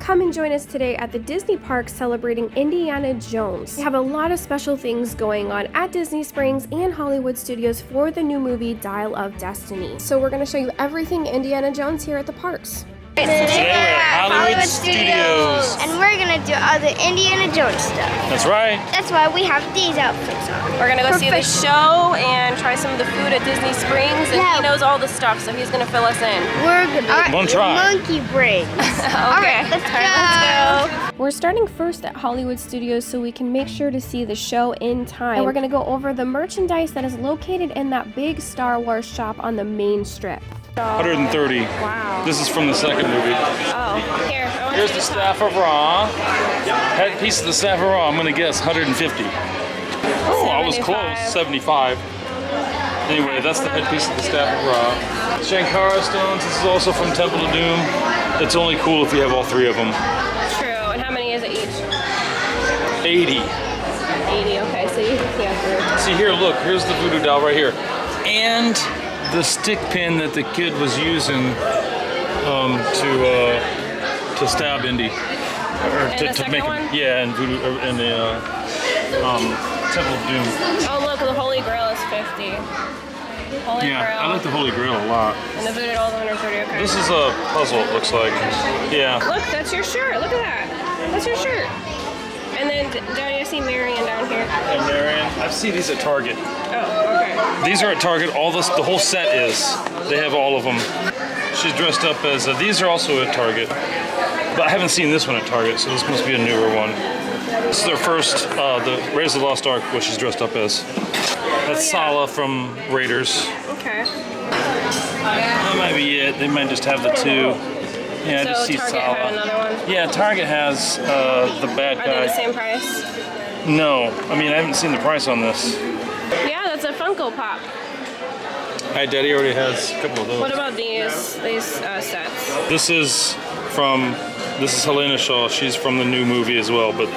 come and join us today at the Disney Park celebrating Indiana Jones. We have a lot of special things going on at Disney Springs and Hollywood Studios for the new movie Dial of Destiny. So we're going to show you everything Indiana Jones here at the parks. Today we're at Hollywood Studios, and we're gonna do all the Indiana Jones stuff. That's right. That's why we have these outfits on. We're gonna go see the show and try some of the food at Disney Springs, and he knows all the stuff, so he's gonna fill us in. We're gonna One try. monkey brains. Okay, let's go. We're starting first at Hollywood Studios so we can make sure to see the show in time. And we're gonna go over the merchandise that is located in that big Star Wars shop on the main strip. 130. Wow. This is from the second movie. Oh, here. Here's the staff of Ra. Piece of the staff of Ra, I'm gonna guess 150. Oh, I was close. 75. Anyway, that's the headpiece of the staff of Ra. Shankara stones. This is also from Temple of Doom. It's only cool if you have all three of them. True. And how many is it each? 80. 80. Okay, so you have See here, look. Here's the voodoo doll right here, and the stick pin that the kid was using to stab Indy, or to make him. Yeah, and voodoo and the Temple of Doom. Oh look, the Holy Grail is 50. Holy Grail. I like the Holy Grail a lot. And the voodoo doll is 130. Okay. This is a puzzle. It looks like. Yeah. Look, that's your shirt. Look at that. That's your shirt. And then down you see Marion down here. And Marion, I've seen these at Target. Oh, okay. These are at Target. The whole set is. They have all of them. She's dressed up as. These are also at Target, but I haven't seen this one at Target, so this must be a newer one. This is their first, the Raiders of the Lost Ark, what she's dressed up as. That's Sala from Raiders. Okay. That might be it. They might just have the two. Yeah, So I just see Target Sala. had another one? Yeah, Target has the bad guy. Are they the same price? No, I mean I haven't seen the price on this. Yeah, that's a Funko Pop. Hi, Daddy already has a couple of those. What about these sets? This is Helena Shaw. She's from the new movie as well, but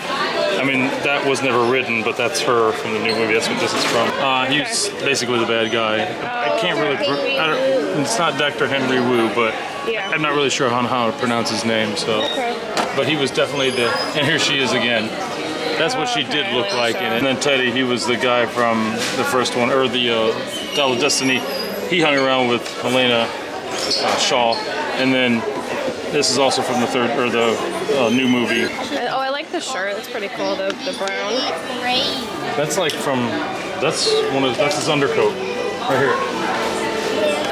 I mean that was never written, but that's her from the new movie. That's what this is from. He's basically the bad guy. I can't really. It's not Dr. Henry Wu, but I'm not really sure on how to pronounce his name. So, but he was definitely the. And here she is again. That's what she did look like in it. And then Teddy, he was the guy from the first one, or the Dial of Destiny. He hung around with Helena Shaw, and then this is also from the third or the new movie. Oh, I like the shirt. That's pretty cool. The brown. That's like that's his undercoat right here.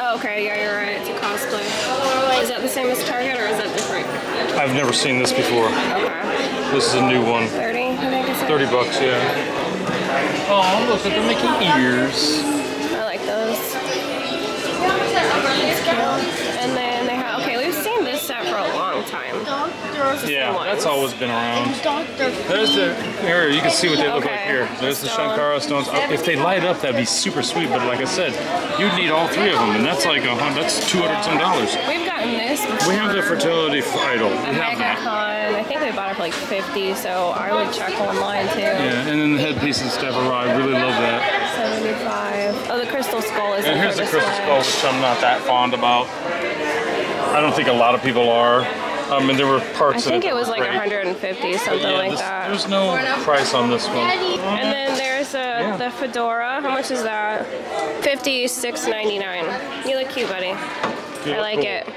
Oh, okay. Yeah, you're right. It's a cosplay. Is that the same as Target or is that different? I've never seen this before. Okay. This is a new one. 30, I think it's 30 bucks, yeah. Oh, look at the Mickey ears. I like those. That's cute. And then they have, okay, we've seen this set for a long time. Yeah, that's always been around. There's here, you can see what they look like here. There's the Shankara stones. If they light up, that'd be super sweet, but like I said, you'd need all three of them, and that's like that's $200 some. We've gotten this before. We have the fertility idol. We have that. I think we bought it for like 50, so I would check online too. Yeah, and then the headpiece and stuff. I really love that. 75. Oh, the crystal skull is. And here's the crystal skull, which I'm not that fond about. I don't think a lot of people are. I mean, there were parts of it. I think it was like 150, something like that. There's no price on this one. And then there's the fedora. How much is that? $56.99. You look cute, buddy. I like it.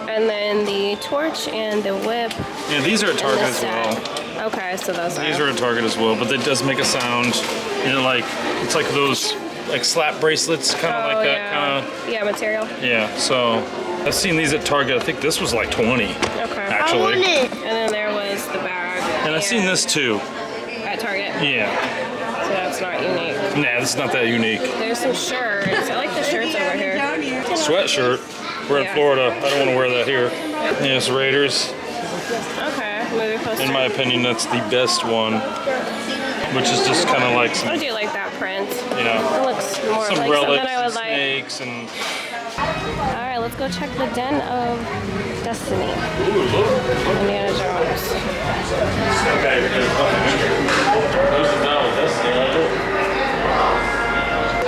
And then the torch and the whip. Yeah, these are at Target as well. Okay, so those are. These are at Target as well, but it does make a sound. It's like those slap bracelets, kind of like that kind of. Yeah, material. Yeah, so I've seen these at Target. I think this was like 20. Okay. Actually. I want it. And then there was the bag. And I've seen this too. At Target. Yeah. So that's not unique. Nah, this is not that unique. There's some shirts. I like the shirts over here. Sweatshirt. We're in Florida. I don't want to wear that here. Yes, Raiders. Okay, movie poster. In my opinion, that's the best one. Which is just kind of like some. I do like that print. Yeah. It looks more some like relics something I would and snakes and. All right, let's go check the Den of Destiny. Ooh, look. Indiana Jones. Okay. There's the Dial of Destiny.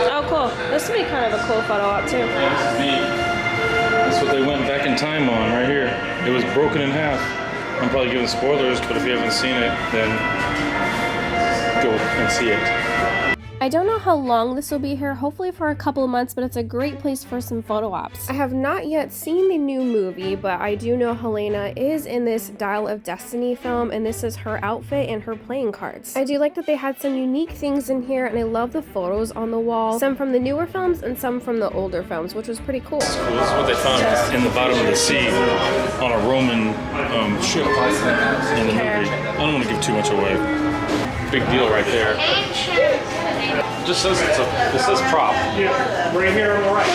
Oh, cool. This would be kind of a cool photo op too. Yeah, this is neat. That's what they went back in time on right here. It was broken in half. I'm probably giving spoilers, but if you haven't seen it, then go and see it. I don't know how long this will be here, hopefully for a couple of months, but it's a great place for some photo ops. I have not yet seen the new movie, but I do know Helena is in this Dial of Destiny film, and this is her outfit and her playing cards. I do like that they had some unique things in here, and I love the photos on the wall, some from the newer films and some from the older films, which was pretty cool. This is what they found in the bottom of the sea on a Roman ship in the movie. I don't want to give too much away. Big deal right there. It just says it says prop. Yeah, right here on the right.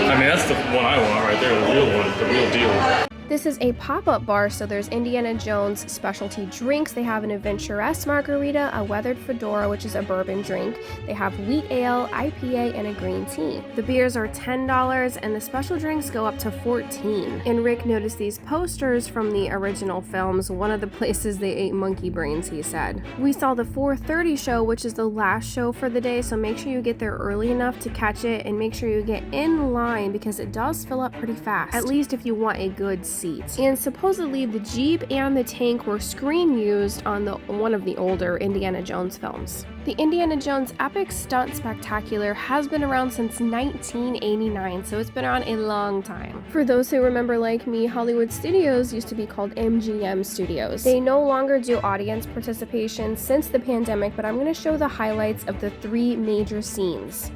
I mean, that's the one I want right there, the real one, the real deal. This is a pop-up bar, so there's Indiana Jones specialty drinks. They have an Adventuress margarita, a weathered fedora, which is a bourbon drink. They have wheat ale, IPA, and a green tea. The beers are $10, and the special drinks go up to $14. And Rick noticed these posters from the original films. One of the places they ate monkey brains, he said. We saw the 4:30 show, which is the last show for the day, so make sure you get there early enough to catch it, and make sure you get in line because it does fill up pretty fast, at least if you want a good seat. And supposedly the Jeep and the tank were screen used on one of the older Indiana Jones films. The Indiana Jones Epic Stunt Spectacular has been around since 1989, so it's been around a long time. For those who remember like me, Hollywood Studios used to be called MGM Studios. They no longer do audience participation since the pandemic, but I'm going to show the highlights of the 3 major scenes.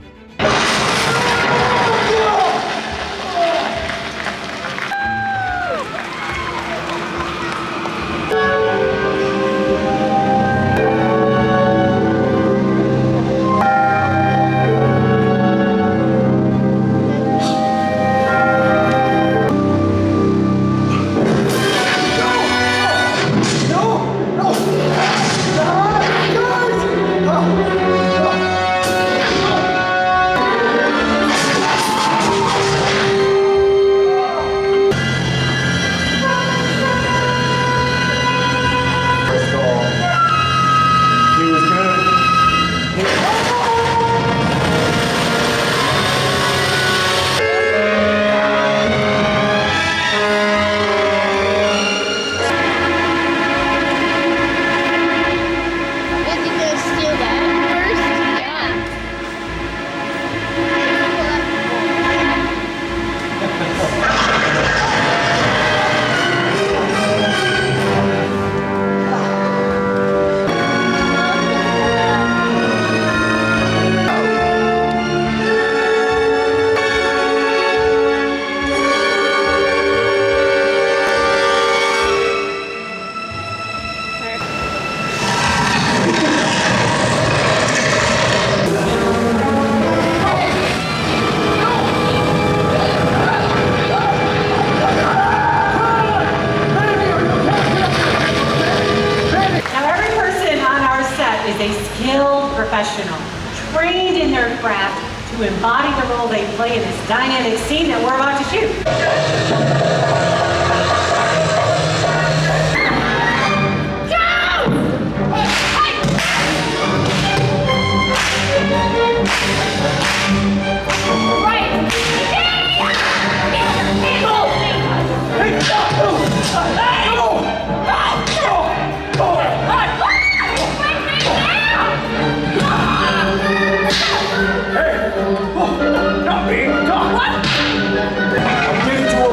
Professional, trained in their craft to embody the role they play in this dynamic scene that we're about to shoot. Not me. What? I'm getting to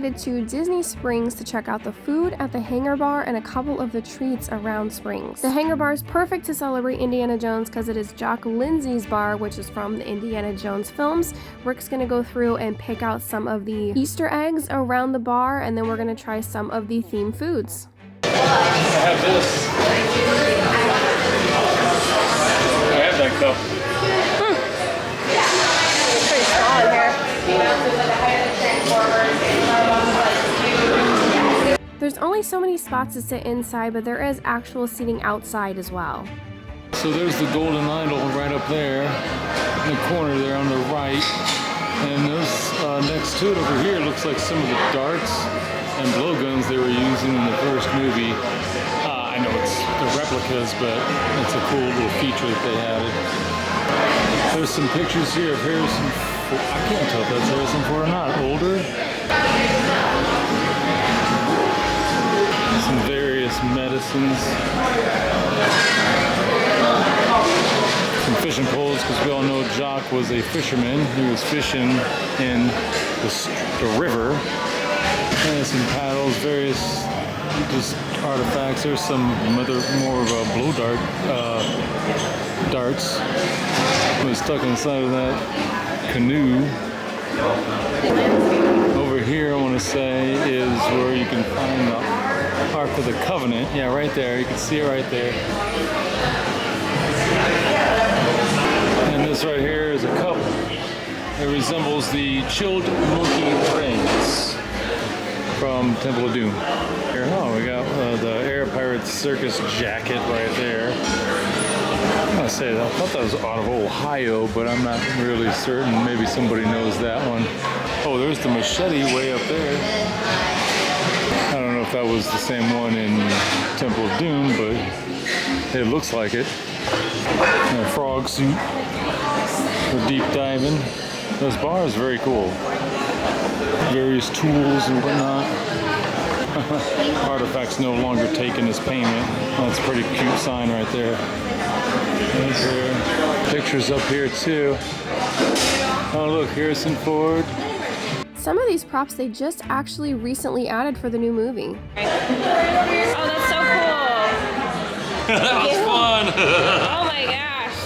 headed to Disney Springs to check out the food at the Hangar Bar and a couple of the treats around Springs. The Hangar Bar is perfect to celebrate Indiana Jones because it is Jock Lindsey's bar, which is from the Indiana Jones films. Rick's gonna go through and pick out some of the Easter eggs around the bar, and then we're gonna try some of the themed foods. I have this. I have that cup. It's pretty small in here. There's only so many spots to sit inside, but there is actual seating outside as well. So there's the golden idol right up there in the corner there on the right. And those next to it over here looks like some of the darts and blowguns they were using in the first movie. I know it's the replicas, but it's a cool little feature that they added. There's some pictures here of Harrison Ford. I can't tell if that's Harrison Ford or not. Older. Some various medicines. Some fishing poles, because we all know Jock was a fisherman. He was fishing in the river. And some paddles, various just artifacts. There's some more of a blow dart darts. It was stuck inside of that canoe. Over here, I want to say, is where you can find the Ark of the Covenant. Yeah, right there. You can see it right there. And this right here is a cup. It resembles the chilled monkey rings from Temple of Doom. Here, oh, we got the Air Pirates Circus jacket right there. I'm gonna say that. I thought that was out of Ohio, but I'm not really certain. Maybe somebody knows that one. Oh, there's the machete way up there. I don't know if that was the same one in Temple of Doom, but it looks like it. And a frog suit for deep diving. This bar is very cool. Various tools and whatnot. Artifacts no longer taken as payment. That's a pretty cute sign right there. Pictures up here too. Oh look, Harrison Ford. Some of these props they just actually recently added for the new movie. Oh, that's so cool. That was fun. Oh my gosh.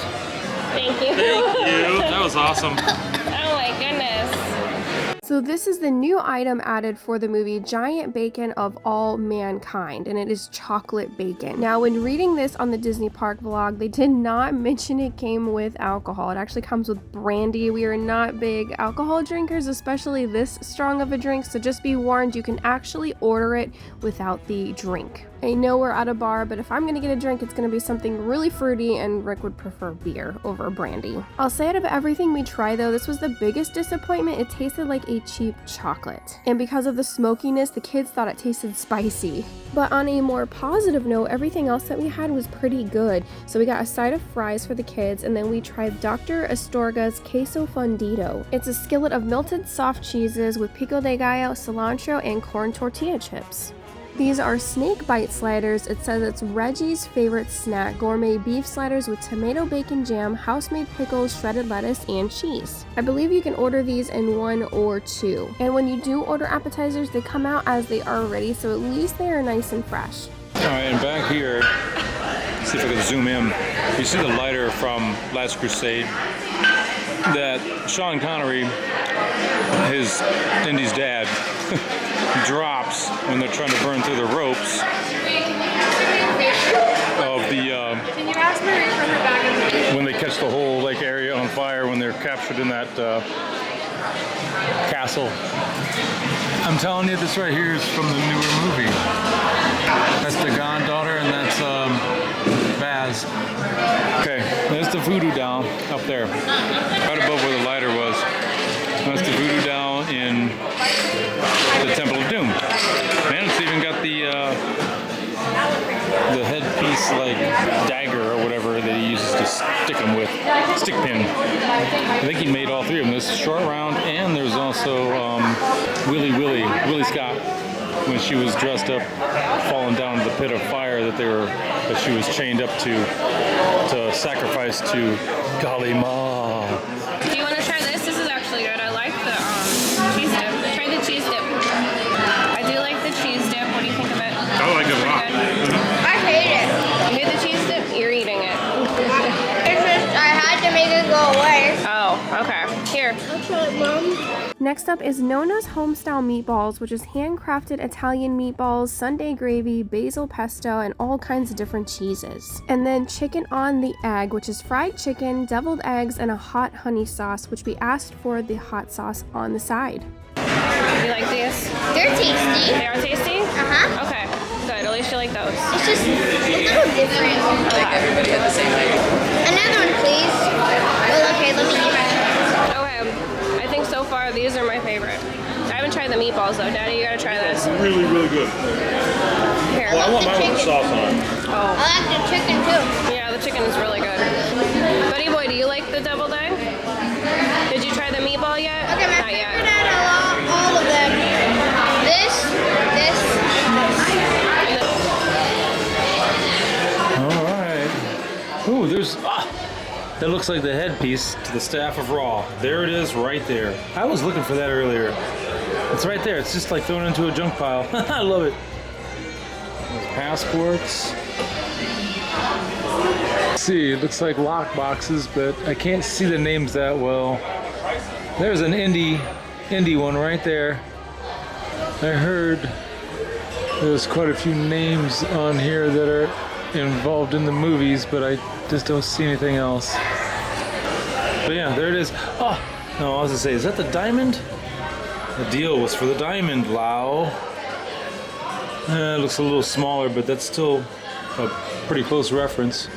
Thank you. Thank you. That was awesome. Oh my goodness. So this is the new item added for the movie Giant Bacon of All Mankind, and it is chocolate bacon. Now, when reading this on the Disney Park vlog, they did not mention it came with alcohol. It actually comes with brandy. We are not big alcohol drinkers, especially this strong of a drink, so just be warned, you can actually order it without the drink. I know we're at a bar, but if I'm gonna get a drink, it's gonna be something really fruity, and Rick would prefer beer over brandy. I'll say out of everything we tried though, this was the biggest disappointment. It tasted like a cheap chocolate. And because of the smokiness, the kids thought it tasted spicy. But on a more positive note, everything else that we had was pretty good. So we got a side of fries for the kids, and then we tried Dr. Astorga's Queso Fundido. It's a skillet of melted soft cheeses with pico de gallo, cilantro, and corn tortilla chips. These are snake bite sliders. It says it's Reggie's favorite snack, gourmet beef sliders with tomato bacon jam, house-made pickles, shredded lettuce, and cheese. I believe you can order these in 1 or 2. And when you do order appetizers, they come out as they are ready, so at least they are nice and fresh. All right, and back here, see if I can zoom in. You see the lighter from Last Crusade that Sean Connery, Indy's dad, drops when they're trying to burn through the ropes of the when they catch the whole lake area on fire when they're captured in that castle. I'm telling you, this right here is from the newer movie. That's the goddaughter, and that's Baz. Okay, there's the voodoo doll up there, right above where the lighter was. That's the voodoo doll in the Temple of Doom. Man, it's even got the headpiece, like dagger or whatever that he uses to stick them with, stick pin. I think he made all 3 of them. There's Short Round, and there's also Willie Scott, when she was dressed up, falling down to the pit of fire that she was chained up to sacrifice to Kali Ma. Do you want to try this? This is actually good. I like the cheese dip. Try the cheese dip. Next up is Nona's Homestyle Meatballs, which is handcrafted Italian meatballs, Sunday gravy, basil pesto, and all kinds of different cheeses. And then Chicken on the Egg, which is fried chicken, deviled eggs, and a hot honey sauce, which we asked for the hot sauce on the side. You like these? They're tasty. They are tasty? Uh-huh. Okay, good. At least you like those. It's just a little different. Everybody had the same thing. Another one, please. Well, okay, let me eat. Okay, I think so far these are my favorite. I haven't tried the meatballs though. Daddy, you gotta try this. Really, really good. Here. Oh, I want mine with the sauce on it. Oh. I like the chicken too. Yeah, the chicken is really good. Buddy boy, do you like the deviled egg? Did you try the meatball yet? Okay, my Not yet. favorite out of all of them. This. All right. Ooh, there's that looks like the headpiece to the staff of Raw. There it is, right there. I was looking for that earlier. It's right there. It's just like thrown into a junk pile. I love it. Those passports. Let's see, it looks like lock boxes, but I can't see the names that well. There's an Indy one right there. I heard there's quite a few names on here that are involved in the movies, but I just don't see anything else. But yeah, there it is. Oh, no, I was gonna say, is that the diamond? The deal was for the diamond, Lao. It looks a little smaller, but that's still a pretty close reference.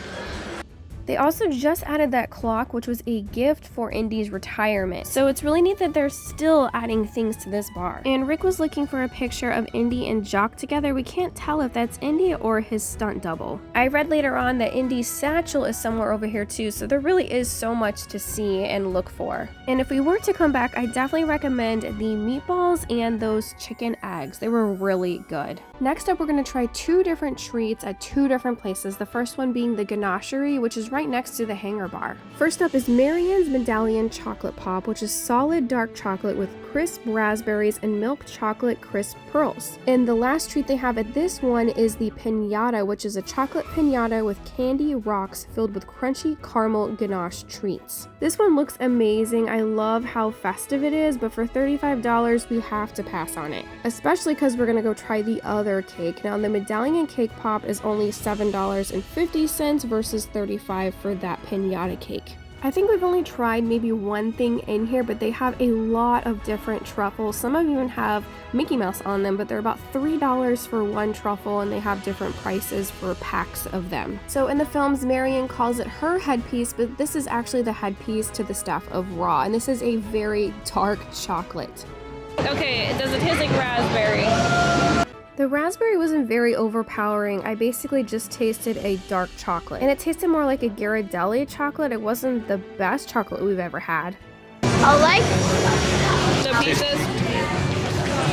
They also just added that clock, which was a gift for Indy's retirement. So it's really neat that they're still adding things to this bar. And Rick was looking for a picture of Indy and Jock together. We can't tell if that's Indy or his stunt double. I read later on that Indy's satchel is somewhere over here too, so there really is so much to see and look for. And if we were to come back, I definitely recommend the meatballs and those chicken eggs. They were really good. Next up, we're gonna try 2 different treats at 2 different places. The first one being the Ganachery, which is right next to the Hangar Bar. First up is Marianne's Medallion Chocolate Pop, which is solid dark chocolate with crisp raspberries and milk chocolate crisp pearls. And the last treat they have at this one is the Piñata, which is a chocolate piñata with candy rocks filled with crunchy caramel ganache treats. This one looks amazing. I love how festive it is, but for $35 we have to pass on it, especially because we're gonna go try the other cake. Now the Medallion Cake Pop is only $7.50 versus $35 for that piñata cake. I think we've only tried maybe one thing in here, but they have a lot of different truffles. Some of them even have Mickey Mouse on them, but they're about $3 for one truffle, and they have different prices for packs of them. So in the films, Marianne calls it her headpiece, but this is actually the headpiece to the staff of Raw, and this is a very dark chocolate. Okay, does it taste like raspberry? The raspberry wasn't very overpowering. I basically just tasted a dark chocolate, and it tasted more like a Ghirardelli chocolate. It wasn't the best chocolate we've ever had. I like The pieces?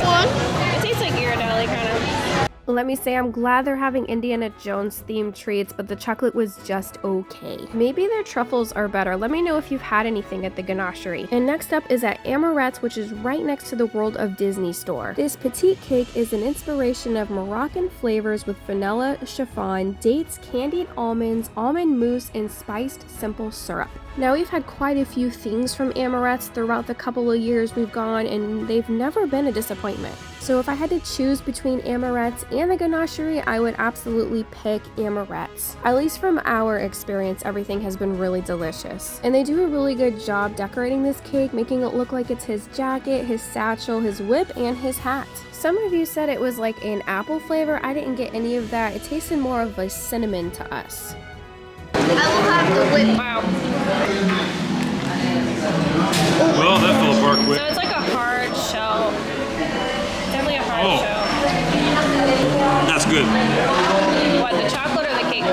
one. It tastes like Ghirardelli, kind of. Let me say, I'm glad they're having Indiana Jones themed treats, but the chocolate was just okay. Maybe their truffles are better. Let me know if you've had anything at the Ganachery. And next up is at Amorette's, which is right next to the World of Disney store. This petite cake is an inspiration of Moroccan flavors with vanilla, chiffon, dates, candied almonds, almond mousse, and spiced simple syrup. Now, we've had quite a few things from Amorette's throughout the couple of years we've gone, and they've never been a disappointment. So if I had to choose between Amorette's and the Ganachery, I would absolutely pick Amorette's. At least from our experience, everything has been really delicious. And they do a really good job decorating this cake, making it look like it's his jacket, his satchel, his whip, and his hat. Some of you said it was like an apple flavor. I didn't get any of that. It tasted more of a cinnamon to us. I will have the whip. Wow. Well, that fell apart So quick. it's like a hard shell. Definitely a hard shell. That's good. What, the chocolate or the cake?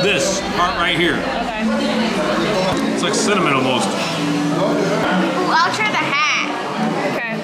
This part right here. Okay. It's like cinnamon almost. Ooh, I'll try the hat. Okay.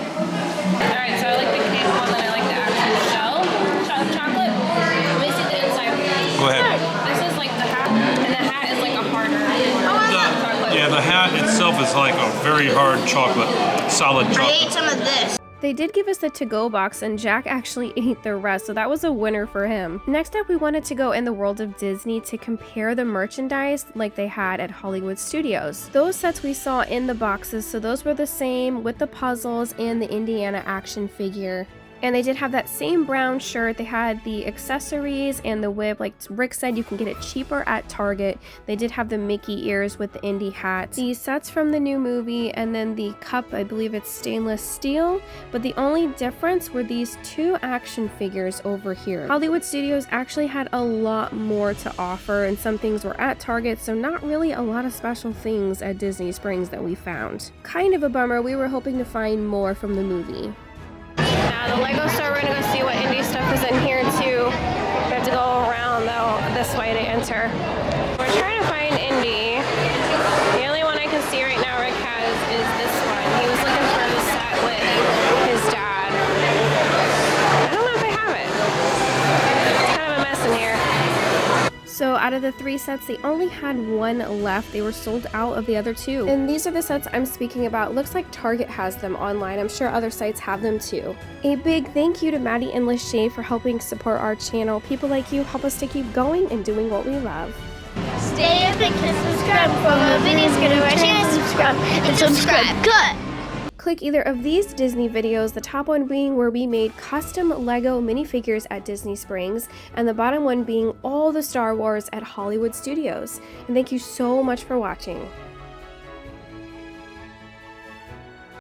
Alright, so I like the cake more than I like the actual shell. Chocolate. Let me see the inside. Go ahead. This is like the hat, and the hat is like a harder chocolate. Yeah, the hat itself is like a very hard chocolate, solid I chocolate. ate some of this. They did give us the to-go box and Jack actually ate the rest, so that was a winner for him. Next up, we wanted to go in the world of Disney to compare the merchandise like they had at Hollywood Studios. Those sets we saw in the boxes, so those were the same with the puzzles and the Indiana action figure. And they did have that same brown shirt. They had the accessories and the whip. Like Rick said, you can get it cheaper at Target. They did have the Mickey ears with the Indy hat. The sets from the new movie, and then the cup, I believe it's stainless steel. But the only difference were these two action figures over here. Hollywood Studios actually had a lot more to offer, and some things were at Target, so not really a lot of special things at Disney Springs that we found. Kind of a bummer. We were hoping to find more from the movie. Now the Lego store, we're gonna go see what Indy stuff is in here too. We have to go around though this way to enter. We're trying to find Indy. The only one I can see right now Rick has is this one. He was looking for the set with his dad. I don't know if they have it. It's kind of a mess in here. So out of the 3 sets, they only had 1 left. They were sold out of the other 2. And these are the sets I'm speaking about. Looks like Target has them online. I'm sure other sites have them too. A big thank you to Maddie and Lachey for helping support our channel. People like you help us to keep going and doing what we love. Stay up and subscribe for more videos. Go to our channel, subscribe, and subscribe. Good. Click either of these Disney videos, the top one being where we made custom Lego minifigures at Disney Springs, and the bottom one being all the Star Wars at Hollywood Studios. And thank you so much for watching.